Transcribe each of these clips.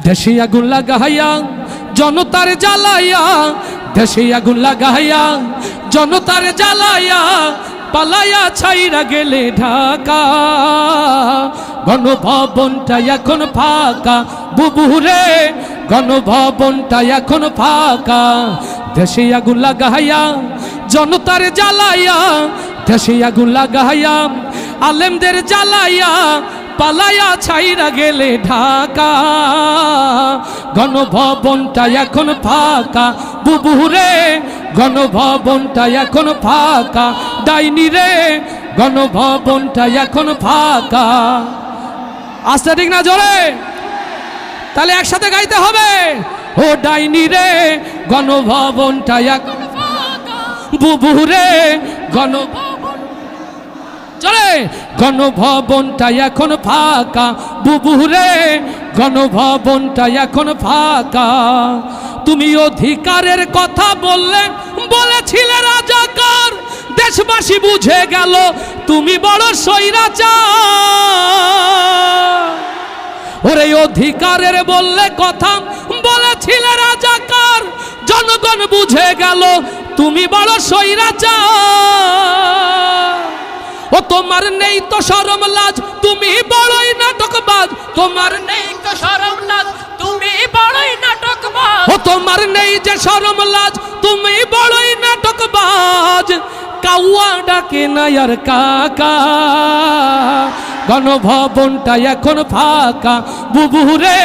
দেশে আগুন লাগাইয়া জনতার জ্বালাইয়া, দেশে আগুন লাগাইয়া জনতার জ্বালাইয়া, পালাইয়া ছাইরা গেলে ঢাকা। গণভবনটা এখন ফাঁকা বুবুরে, গণভবনটা এখন ফাঁকা। দেশে আগুন লাগাইয়া জনতার জ্বালাইয়া, দেশে আগুন লাগাইয়া আলেমদের জ্বালাইয়া, পালাইয়া ছাইরা গেলে ঢাকা। গণভবনটা এখন ফাঁকা বুবুরে, গণভবনটা এখন ফাঁকা। ডাইনি রে, গণভবনটা এখন ফাঁকা। আস্তে ঠিক না জোরে? তাহলে একসাথে গাইতে হবে। ও ডাইনি রে, গণভবনটা এখন ফাঁকা বুবুরে, চলে গণভবনটা এখন ফাঁকা বুবুরে, গণভবনটা এখন ফাঁকা। তুমি অধিকারের কথা বলেছিলে রাজাকার, দেশবাসী বুঝে গেল তুমি বড় স্বৈরাচার। ওরে অধিকারের কথা বলেছিলে রাজাকার, জনগণ বুঝে গেল তুমি বড় স্বৈরাচার। ও তোমার নেই তো শরম লাজ, তুমি বড়ই নাটকবাজ। তোমার নেই তো শরম লাজ, তুমি বড়ই নাটকবাজ। ও তোমার নেই যে শরম লাজ, তুমি বড়ই নাটকবাজ। কাউয়া ডাকে না আর কাকা। গণভবনটা এখন ফাঁকা বুবুরে,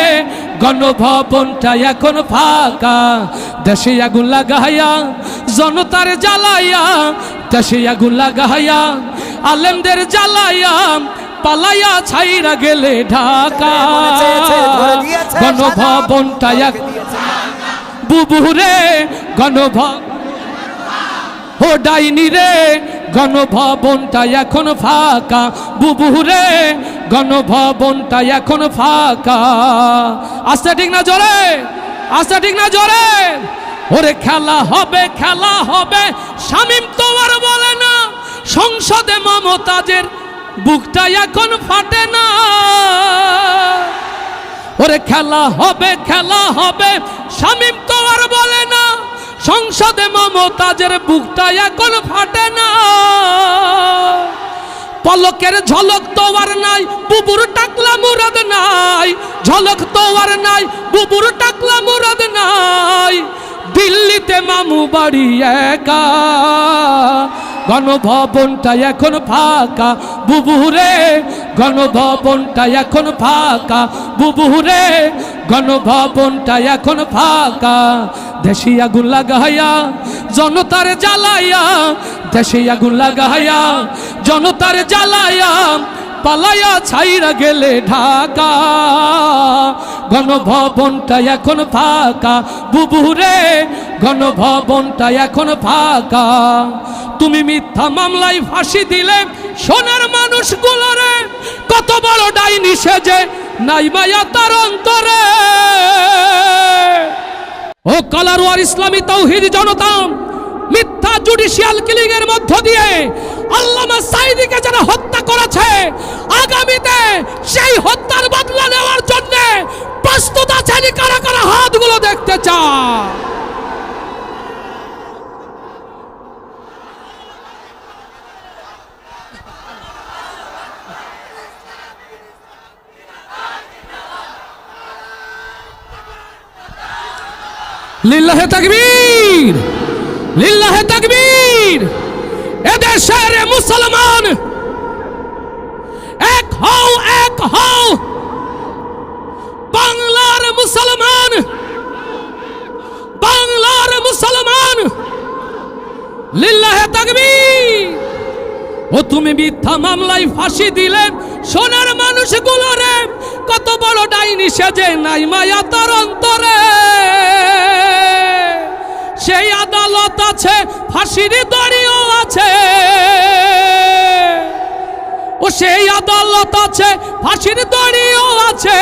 গণভবনটা এখন ফাঁকা। দেশে আগুন লাগাইয়া জনতার জ্বালাইয়া, দেশে আগুন লাগাইয়া আলেমদের জ্বালাইয়া, পালাইয়া ছাইরা গেলে ঢাকা। গণভবনটা বুবুরে, গণভবন ও ডাইনি রে, গণভবনটা এখন ফাঁকা বুবুরে, গণভবনটা এখন ফাঁকা। আস্তে ঠিক না জোরে? আস্তে ঠিক না জোরে? ওরে খেলা হবে, খেলা হবে, শামীম তো আর বলে না। সংসদে মমতাজের বুকটা এখন ফাটে না। ওরে খেলা হবে, খেলা হবে, শামীম তো আর বলে না। সংসদে মমতাজের বুকটা এখন ফাটে না। পলকের ঝলক তো আর নাই, বুবুর টাকলা মুরাদ নাই। ঝলক তো আর নাই, বুবুর টাকলা মুরাদ নাই। দিল্লিতে মামু বাড়ি একা। গণভবনটা এখন ফাঁকা বুবুরে, গণভবনটা এখন ফাঁকা বুবুরে, গণভবনটা এখন ফাঁকা। দেশে আগুন লাগাইয়া জনতার জ্বালাইয়া, দেশে আগুন লাগাইয়া জনতার জ্বালাইয়া, পালাইয়া ছাইরা গেলে ঢাকা। গণভবনটা এখন ফাঁকা বুবুরে, গণভবনটা এখন ফাঁকা। তুমি মিথ্যা মামলায় ফাঁসি দিলে সোনার মানুষগুলোরে, কত বড় ডাইনি সেজে নাই মায়া তার অন্তরে। ও কালারওয়ার ইসলামী তাওহীদ জনতা, মিথ্যা জুডিশিয়াল কিলিং এর মধ্য দিয়ে আল্লামা সাঈদীকে যারা হত্যা করেছে, আগামীতে সেই হত্যার বদলা নেওয়ার জন্য প্রস্তুত আছেন কারা কারা? হাতগুলো দেখতে চায়। লিল্লাহে তাকবীর, লিল্লাহে তাকবীর। এদেশের মুসলমান এক হও, এক হও। বাংলার মুসলমান, বাংলার মুসলমান, লিল্লাহে তাকবীর। ও তুমি মিথ্যা মামলায় ফাঁসি দিলে সোনার মানুষগুলোরে, কত বড় ডাইনি সেজে নাই মায়া তার অন্তরে। সেই আদালত আছে, ফাঁসির দড়িও আছে। ও সেই আদালত আছে, ফাঁসির দড়িও আছে।